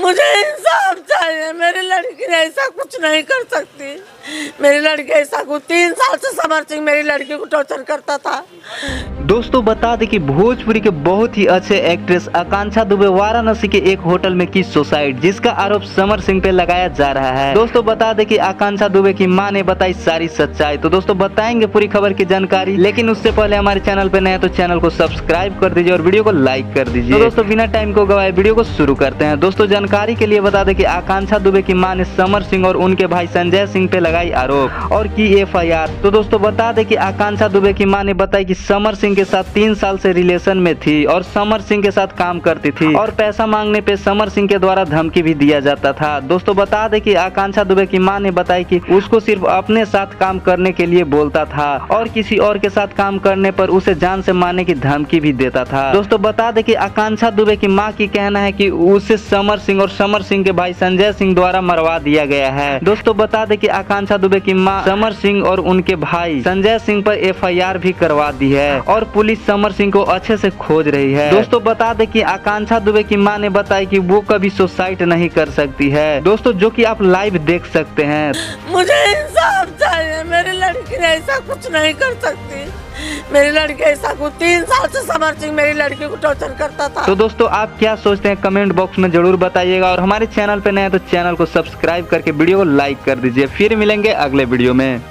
मुझे इंसाफ चाहिए। मेरी लड़की ऐसा कुछ नहीं कर सकती। मेरी लड़की ऐसा कुछ 3 साल से समर सिंह मेरी लड़की को टॉर्चर करता था। दोस्तों बता दें कि भोजपुरी के बहुत ही अच्छे एक्ट्रेस आकांक्षा दुबे वाराणसी के एक होटल में की सुसाइड, जिसका आरोप समर सिंह पे लगाया जा रहा है। दोस्तों बता दें कि आकांक्षा दुबे की मां ने बताई सारी सच्चाई। तो दोस्तों बताएंगे पूरी खबर की जानकारी, लेकिन उससे पहले हमारे चैनल पे नए हैं तो चैनल को सब्सक्राइब कर दीजिए और वीडियो को लाइक कर दीजिए। तो दोस्तों बिना टाइम को गवाए वीडियो को शुरू करते हैं। दोस्तों जानकारी के लिए बता दें कि आकांक्षा दुबे की मां ने समर सिंह और उनके भाई संजय सिंह पे लगाई आरोप और की FIR। तो दोस्तों बता दें कि आकांक्षा दुबे की मां ने बताई कि समर सिंह के साथ 3 साल से रिलेशन में थी और समर सिंह के साथ काम करती थी और पैसा मांगने पे समर सिंह के द्वारा धमकी भी दिया जाता था। दोस्तों बता दें कि आकांक्षा दुबे की मां ने बताई कि उसको सिर्फ अपने साथ काम करने के लिए बोलता था और किसी और के साथ काम करने पर उसे जान से मारने की धमकी भी देता था। दोस्तों बता दें कि आकांक्षा दुबे की मां की कहना है कि उसे समर सिंह और समर सिंह के भाई संजय सिंह द्वारा मरवा दिया गया है। दोस्तों बता दें कि आकांक्षा दुबे की मां समर सिंह और उनके भाई संजय सिंह पर FIR भी करवा दी है और पुलिस समर सिंह को अच्छे से खोज रही है। दोस्तों बता दें कि आकांक्षा दुबे की मां ने बताया कि वो कभी सुसाइड नहीं कर सकती है। दोस्तों जो कि आप लाइव देख सकते हैं। मुझे इंसाफ चाहिए। मेरी लड़की ऐसा कुछ नहीं कर सकती। मेरी लड़की ऐसा कुछ 3 साल से समर सिंह मेरी लड़की को टॉर्चर करता था। तो दोस्तों आप क्या सोचते हैं कमेंट बॉक्स में जरूर बताइएगा और हमारे चैनल पे नए हैं तो चैनल को सब्सक्राइब करके वीडियो को लाइक कर दीजिए। फिर मिलेंगे अगले वीडियो में।